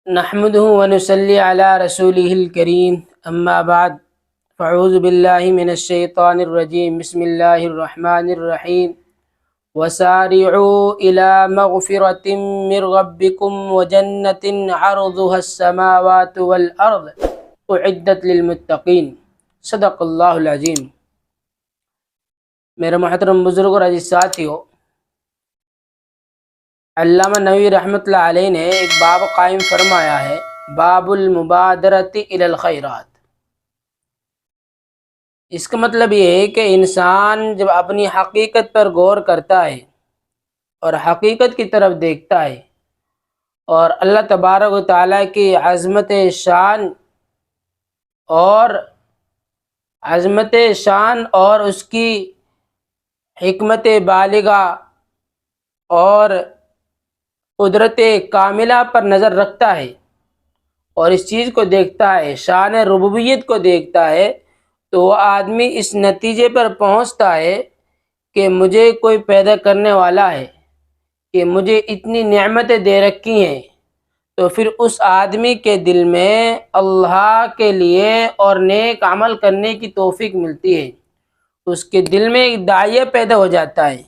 نحمده ونصلي على رسوله الكريم اما بعد فاعوذ بالله من الشيطان الرجيم بسم الله الرحمن الرحيم وسارعوا إلى مغفرة من ربكم وجنة عرضها السماوات والأرض أعدت للمتقين صدق اللہ العظیم۔ میرے محترم بزرگ اور عزیز ساتھیو، علامہ نووی رحمۃ اللہ علیہ نے ایک باب قائم فرمایا ہے، باب المبادرۃ الی الخیرات۔ اس کا مطلب یہ ہے کہ انسان جب اپنی حقیقت پر غور کرتا ہے اور حقیقت کی طرف دیکھتا ہے اور اللہ تبارک و تعالیٰ کی عظمت شان اور اس کی حکمت بالغہ اور قدرت کاملہ پر نظر رکھتا ہے اور اس چیز کو دیکھتا ہے، شان ربوبیت کو دیکھتا ہے، تو وہ آدمی اس نتیجے پر پہنچتا ہے کہ مجھے کوئی پیدا کرنے والا ہے، کہ مجھے اتنی نعمتیں دے رکھی ہیں، تو پھر اس آدمی کے دل میں اللہ کے لیے اور نیک عمل کرنے کی توفیق ملتی ہے۔ اس کے دل میں ایک داعیہ پیدا ہو جاتا ہے،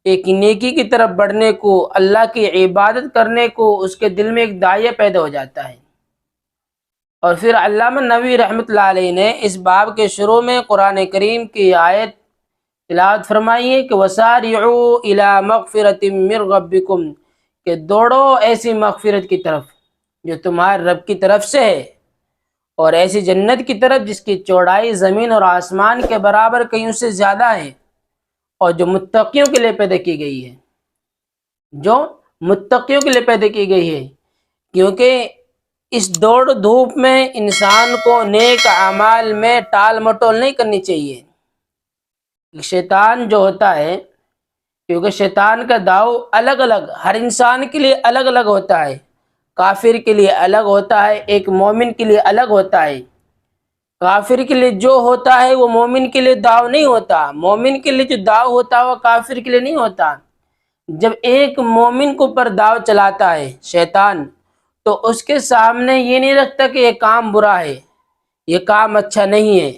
ایک نیکی کی طرف بڑھنے کو، اللہ کی عبادت کرنے کو، اس کے دل میں ایک داعیہ پیدا ہو جاتا ہے۔ اور پھر علامہ نووی رحمۃ اللہ علیہ نے اس باب کے شروع میں قرآن کریم کی آیت تلاوت فرمائی ہے کہ وَسَارِعُوا إِلَى مَغْفِرَةٍ مِّن رَبِّكُمْ، کہ دوڑو ایسی مغفرت کی طرف جو تمہارے رب کی طرف سے ہے، اور ایسی جنت کی طرف جس کی چوڑائی زمین اور آسمان کے برابر کہیں اس سے زیادہ ہے، اور جو متقیوں کے لیے پیدا کی گئی ہے، جو متقیوں کے لیے پیدا کی گئی ہے۔ کیونکہ اس دوڑ دھوپ میں انسان کو نیک اعمال میں ٹال مٹول نہیں کرنی چاہیے۔ شیطان جو ہوتا ہے، کیونکہ شیطان کا داؤ الگ الگ ہر انسان کے لیے الگ الگ ہوتا ہے، کافر کے لیے الگ ہوتا ہے، ایک مومن کے لیے الگ ہوتا ہے۔ کافر کے لیے جو ہوتا ہے وہ مومن کے لیے داؤ نہیں ہوتا، مومن کے لیے جو داؤ ہوتا ہے وہ کافر کے لیے نہیں ہوتا۔ جب ایک مومن کو پر داؤ چلاتا ہے شیطان، تو اس کے سامنے یہ نہیں رکھتا کہ یہ کام برا ہے، یہ کام اچھا نہیں ہے،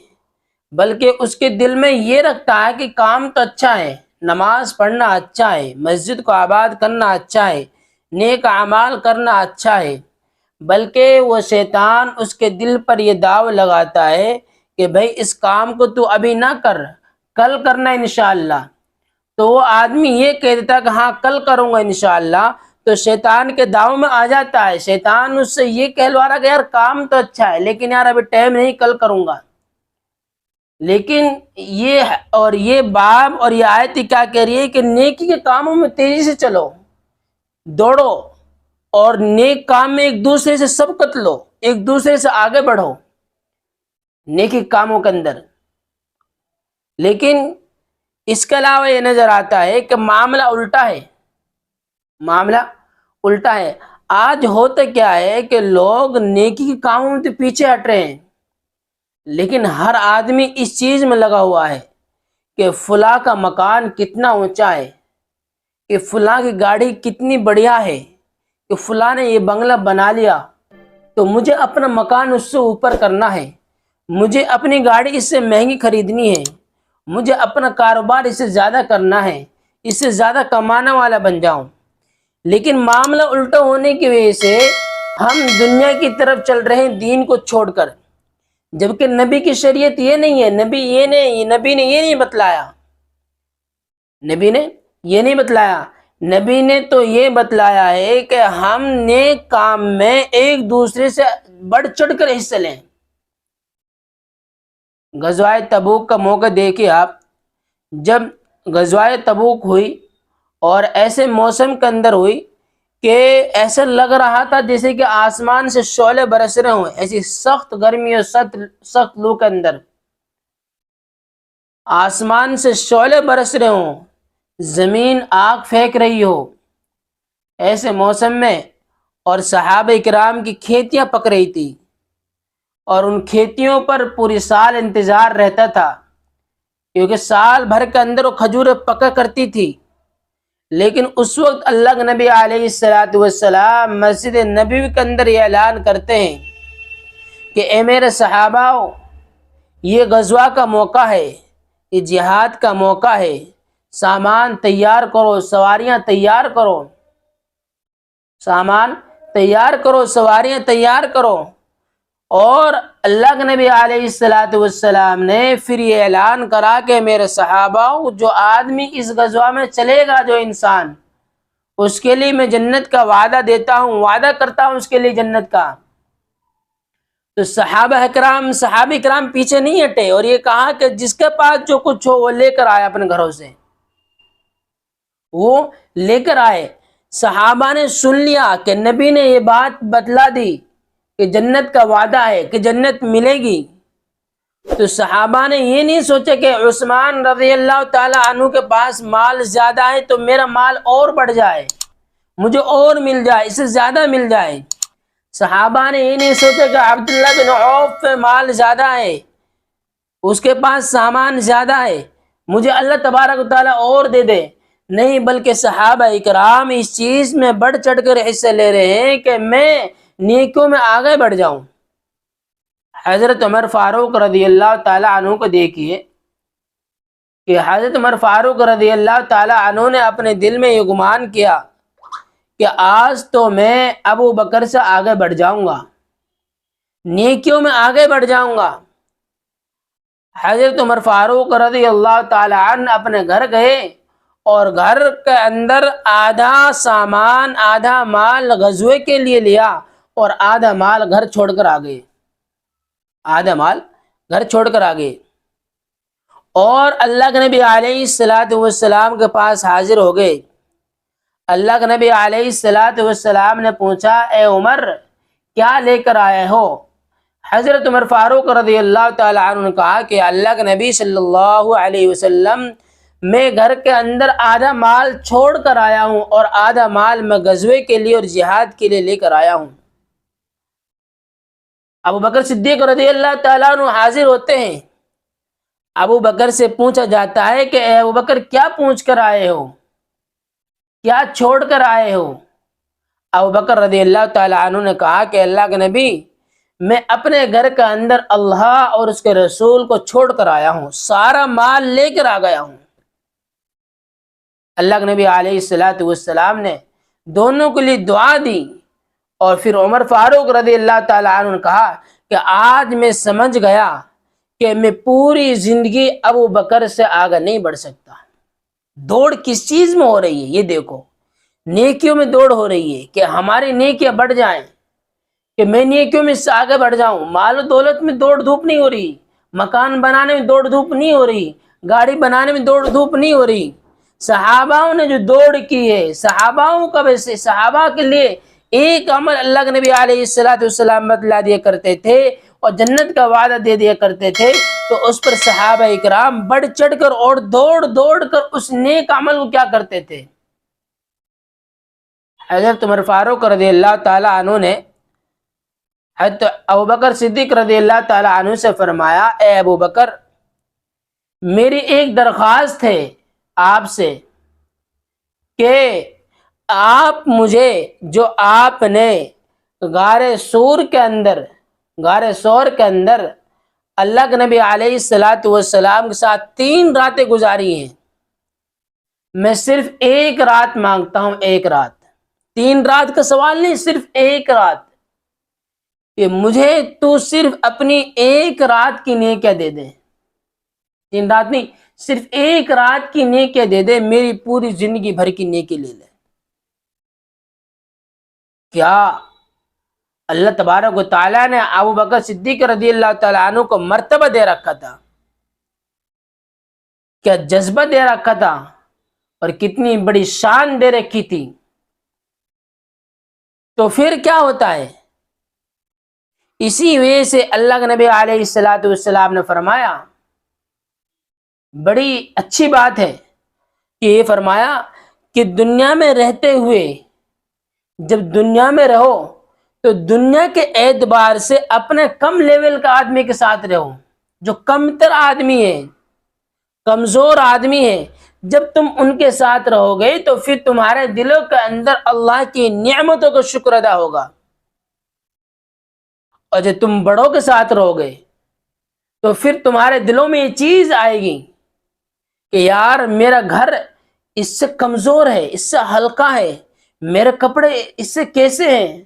بلکہ اس کے دل میں یہ رکھتا ہے کہ کام تو اچھا ہے، نماز پڑھنا اچھا ہے، مسجد کو آباد کرنا اچھا ہے، نیک اعمال کرنا اچھا ہے، بلکہ وہ شیطان اس کے دل پر یہ داو لگاتا ہے کہ بھئی اس کام کو تو ابھی نہ کر، کل کرنا انشاءاللہ۔ تو وہ آدمی یہ کہہ دیتا کہ ہاں کل کروں گا انشاءاللہ، تو شیطان کے داؤ میں آ جاتا ہے۔ شیطان اس سے یہ کہلوا رہا کہ یار کام تو اچھا ہے لیکن یار ابھی ٹائم نہیں، کل کروں گا۔ لیکن یہ باب اور یہ آیت کیا کہہ رہی ہے کہ نیکی کے کاموں میں تیزی سے چلو، دوڑو، اور نیک کام میں ایک دوسرے سے سبقت لو، ایک دوسرے سے آگے بڑھو نیکی کاموں کے اندر۔ لیکن اس کے علاوہ یہ نظر آتا ہے کہ معاملہ الٹا ہے، معاملہ الٹا ہے۔ آج ہوتا کیا ہے کہ لوگ نیکی کے کاموں میں تو پیچھے ہٹ رہے ہیں، لیکن ہر آدمی اس چیز میں لگا ہوا ہے کہ فلاں کا مکان کتنا اونچا ہے، کہ فلاں کی گاڑی کتنی بڑھیا ہے، کہ فلاں نے یہ بنگلہ بنا لیا، تو مجھے اپنا مکان اس سے اوپر کرنا ہے، مجھے اپنی گاڑی اس سے مہنگی خریدنی ہے، مجھے اپنا کاروبار اس سے زیادہ کرنا ہے، اس سے زیادہ کمانے والا بن جاؤں۔ لیکن معاملہ الٹا ہونے کی وجہ سے ہم دنیا کی طرف چل رہے ہیں دین کو چھوڑ کر، جبکہ نبی کی شریعت یہ نہیں ہے، نبی نے یہ نہیں بتلایا، نبی نے یہ نہیں بتلایا۔ نبی نے تو یہ بتلایا ہے کہ ہم نیک کام میں ایک دوسرے سے بڑھ چڑھ کر حصہ لیں۔ غزوہ تبوک کا موقع دیکھیں آپ، جب غزوہ تبوک ہوئی اور ایسے موسم کے اندر ہوئی کہ ایسا لگ رہا تھا جیسے کہ آسمان سے شعلے برس رہے ہوں، ایسی سخت گرمی اور سخت لو کے اندر آسمان سے شعلے برس رہے ہوں، زمین آگ پھینک رہی ہو، ایسے موسم میں، اور صحابہ کرام کی کھیتیاں پک رہی تھی، اور ان کھیتیوں پر پوری سال انتظار رہتا تھا، کیونکہ سال بھر کے اندر وہ کھجوریں پکا کرتی تھی، لیکن اس وقت اللہ کے نبی علیہ الصلوۃ والسلام مسجد نبوی کے اندر یہ اعلان کرتے ہیں کہ اے میرے صحابہ، یہ غزوہ کا موقع ہے، یہ جہاد کا موقع ہے، سامان تیار کرو، سواریاں تیار کرو، سامان تیار کرو، سواریاں تیار کرو۔ اور اللہ کے نبی علیہ الصلوۃ والسلام نے پھر یہ اعلان کرا کہ میرے صحابہ، جو آدمی اس غزوہ میں چلے گا، جو انسان، اس کے لیے میں جنت کا وعدہ دیتا ہوں، وعدہ کرتا ہوں اس کے لیے جنت کا۔ تو صحابہ کرام پیچھے نہیں ہٹے اور یہ کہا کہ جس کے پاس جو کچھ ہو وہ لے کر آئے، اپنے گھروں سے وہ لے کر آئے۔ صحابہ نے سن لیا کہ نبی نے یہ بات بتلا دی کہ جنت کا وعدہ ہے، کہ جنت ملے گی، تو صحابہ نے یہ نہیں سوچا کہ عثمان رضی اللہ تعالی عنہ کے پاس مال زیادہ ہے تو میرا مال اور بڑھ جائے، مجھے اور مل جائے، اس سے زیادہ مل جائے۔ صحابہ نے یہ نہیں سوچا کہ عبداللہ بن عوف پہ مال زیادہ ہے، اس کے پاس سامان زیادہ ہے، مجھے اللہ تبارک و تعالیٰ اور دے دے۔ نہیں، بلکہ صحابہ اکرام اس چیز میں بڑھ چڑھ کر حصہ لے رہے ہیں کہ میں نیکیوں میں آگے بڑھ جاؤں۔ حضرت عمر فاروق رضی اللہ تعالیٰ عنہ کو دیکھیے کہ حضرت عمر فاروق رضی اللہ تعالیٰ عنہ نے اپنے دل میں یہ گمان کیا کہ آج تو میں ابو بکر سے آگے بڑھ جاؤں گا، نیکیوں میں آگے بڑھ جاؤں گا۔ حضرت عمر فاروق رضی اللہ تعالیٰ عنہ اپنے گھر گئے اور گھر کے اندر آدھا سامان، آدھا مال غزوے کے لیے لیا اور آدھا مال گھر چھوڑ کر آ گئے، آدھا مال گھر چھوڑ کر آ گئے۔ اور اللہ کے نبی علیہ الصلوۃ والسلام کے پاس حاضر ہو گئے۔ اللہ کے نبی علیہ الصلوۃ والسلام نے پوچھا، اے عمر کیا لے کر آئے ہو؟ حضرت عمر فاروق رضی اللہ تعالیٰ عنہ نے کہا کہ اللہ کے نبی صلی اللہ علیہ وسلم، میں گھر کے اندر آدھا مال چھوڑ کر آیا ہوں اور آدھا مال میں غزوے کے لیے اور جہاد کے لیے لے کر آیا ہوں۔ ابو بکر صدیق رضی اللہ تعالیٰ عنہ حاضر ہوتے ہیں۔ ابو بکر سے پوچھا جاتا ہے کہ اے ابو بکر کیا پوچھ کر آئے ہو، کیا چھوڑ کر آئے ہو؟ ابو بکر رضی اللہ تعالیٰ عنہ نے کہا کہ اللہ کے نبی، میں اپنے گھر کے اندر اللہ اور اس کے رسول کو چھوڑ کر آیا ہوں، سارا مال لے کر آ گیا ہوں۔ اللہ کے نبی علیہ الصلوۃ والسلام نے دونوں کے لیے دعا دی اور پھر عمر فاروق رضی اللہ تعالیٰ عنہ نے کہا کہ آج میں سمجھ گیا کہ میں پوری زندگی ابو بکر سے آگے نہیں بڑھ سکتا۔ دوڑ کس چیز میں ہو رہی ہے؟ یہ دیکھو، نیکیوں میں دوڑ ہو رہی ہے کہ ہماری نیکیاں بڑھ جائیں، کہ میں نیکیوں میں سے آگے بڑھ جاؤں۔ مال و دولت میں دوڑ دھوپ نہیں ہو رہی، مکان بنانے میں دوڑ دھوپ نہیں ہو رہی، گاڑی بنانے میں دوڑ دھوپ نہیں ہو رہی۔ صحاباؤں نے جو دوڑ کی ہے، صحاباؤں کا ویسے صحابہ کے لیے ایک عمل اللہ کے نبی علیہ الصلوۃ والسلام بتلا دیا کرتے تھے اور جنت کا وعدہ دے دیا کرتے تھے، تو اس پر صحابہ اکرام بڑھ چڑھ کر اور دوڑ دوڑ کر اس نیک عمل کو کیا کرتے تھے۔ حضرت عمر فاروق رضی اللہ تعالیٰ عنہ نے حضرت ابوبکر صدیق رضی اللہ تعالیٰ عنہ سے فرمایا، اے ابو بکر، میری ایک درخواست ہے آپ سے کہ آپ مجھے جو آپ نے غار سور کے اندر اللہ کے نبی علیہ الصلوۃ والسلام کے ساتھ 3 راتیں گزاری ہیں، میں صرف ایک رات مانگتا ہوں، ایک رات، 3 رات کا سوال نہیں، صرف ایک رات، کہ مجھے تو صرف اپنی ایک رات کی نیکیاں دے دے، 3 رات نہیں، صرف ایک رات کی نیکیاں دے دے، میری پوری زندگی بھر کی نیکی لے لے۔ کیا اللہ تبارک و تعالیٰ نے ابو بکر صدیق رضی اللہ تعالیٰ عنہ کو مرتبہ دے رکھا تھا، کیا جذبہ دے رکھا تھا، اور کتنی بڑی شان دے رکھی تھی۔ تو پھر کیا ہوتا ہے؟ اسی وجہ سے اللہ کے نبی علیہ الصلوۃ والسلام نے فرمایا، بڑی اچھی بات ہے کہ یہ فرمایا کہ دنیا میں رہتے ہوئے، جب دنیا میں رہو تو دنیا کے اعتبار سے اپنے کم لیول کا آدمی کے ساتھ رہو، جو کم تر آدمی ہے، کمزور آدمی ہے، جب تم ان کے ساتھ رہو گے تو پھر تمہارے دلوں کے اندر اللہ کی نعمتوں کا شکر ادا ہوگا، اور جب تم بڑوں کے ساتھ رہو گے تو پھر تمہارے دلوں میں یہ چیز آئے گی کہ یار میرا گھر اس سے کمزور ہے، اس سے ہلکا ہے، میرے کپڑے اس سے کیسے ہیں،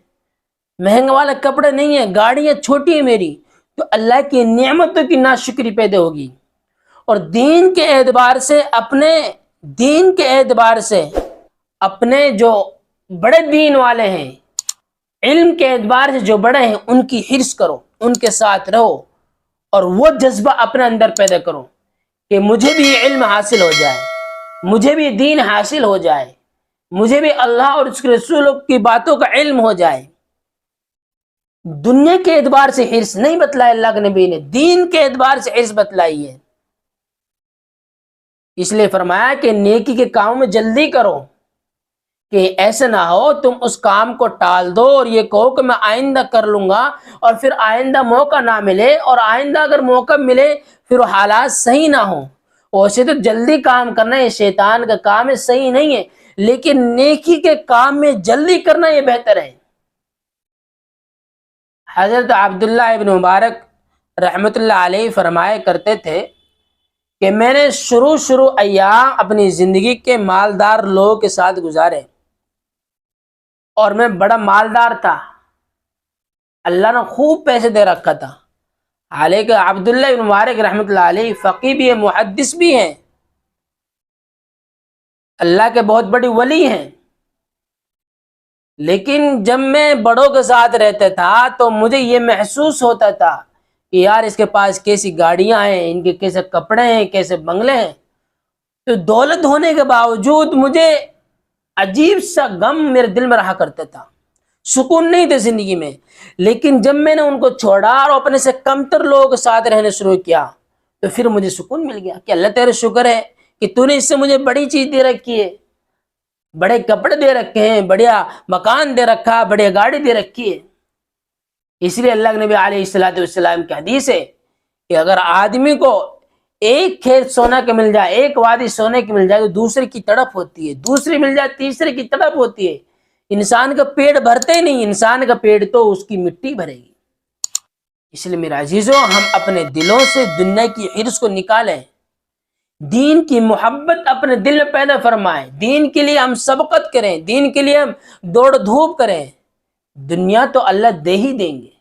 مہنگے والے کپڑے نہیں ہیں، گاڑیاں چھوٹی ہیں میری، تو اللہ کی نعمتوں کی ناشکری پیدا ہوگی۔ اور دین کے اعتبار سے اپنے جو بڑے دین والے ہیں، علم کے اعتبار سے جو بڑے ہیں، ان کی حرص کرو، ان کے ساتھ رہو، اور وہ جذبہ اپنے اندر پیدا کرو کہ مجھے بھی علم حاصل ہو جائے، مجھے بھی دین حاصل ہو جائے، مجھے بھی اللہ اور اس کے رسولوں کی باتوں کا علم ہو جائے۔ دنیا کے اعتبار سے حرص نہیں بتلایا اللہ کے نبی نے، دین کے اعتبار سے حرص بتلائی ہے۔ اس لیے فرمایا کہ نیکی کے کاموں میں جلدی کرو، کہ ایسے نہ ہو تم اس کام کو ٹال دو اور یہ کہو کہ میں آئندہ کر لوں گا، اور پھر آئندہ موقع نہ ملے، اور آئندہ اگر موقع ملے پھر وہ حالات صحیح نہ ہوں۔ ویسے تو جلدی کام کرنا یہ شیطان کا کام ہے، صحیح نہیں ہے، لیکن نیکی کے کام میں جلدی کرنا یہ بہتر ہے۔ حضرت عبداللہ ابن مبارک رحمۃ اللہ علیہ فرمایا کرتے تھے کہ میں نے شروع ایام اپنی زندگی کے مالدار لوگوں کے ساتھ گزارے، اور میں بڑا مالدار تھا، اللہ نے خوب پیسے دے رکھا تھا۔ حالانکہ عبداللہ ابن مبارک رحمۃ اللہ علیہ فقیہ بھی ہیں، محدث بھی ہیں، اللہ کے بہت بڑی ولی ہیں، لیکن جب میں بڑوں کے ساتھ رہتا تھا تو مجھے یہ محسوس ہوتا تھا کہ یار اس کے پاس کیسی گاڑیاں ہیں، ان کے کیسے کپڑے ہیں، کیسے بنگلے ہیں، تو دولت ہونے کے باوجود مجھے عجیب سا غم میرے دل میں رہا کرتا تھا، سکون نہیں تھا زندگی میں۔ لیکن جب میں نے ان کو چھوڑا اور اپنے سے کمتر لوگوں کے ساتھ رہنے شروع کیا تو پھر مجھے سکون مل گیا کہ اللہ تیرے شکر ہے کہ تو نے اس سے مجھے بڑی چیز دے رکھی ہے، بڑے کپڑے دے رکھے ہیں، بڑیا مکان دے رکھا، بڑی گاڑی دے رکھی ہے۔ اس لیے اللہ کے نبی علیہ الصلوۃ والسلام کی حدیث ہے کہ اگر آدمی کو ایک کھیت سونا کے مل جائے، ایک وادی سونے کی مل جائے تو دوسرے کی تڑپ ہوتی ہے، دوسری مل جائے تیسرے کی تڑپ ہوتی ہے۔ انسان کا پیٹ بھرتے ہی نہیں، انسان کا پیٹ تو اس کی مٹی بھرے گی۔ اس لیے میرے عزیزوں، ہم اپنے دلوں سے دنیا کی حرص کو نکالیں، دین کی محبت اپنے دل میں پیدا فرمائیں، دین کے لیے ہم سبقت کریں، دین کے لیے ہم دوڑ دھوپ کریں، دنیا تو اللہ دے ہی دیں گے۔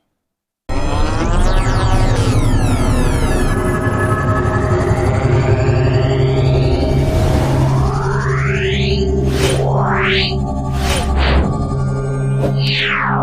Yeah.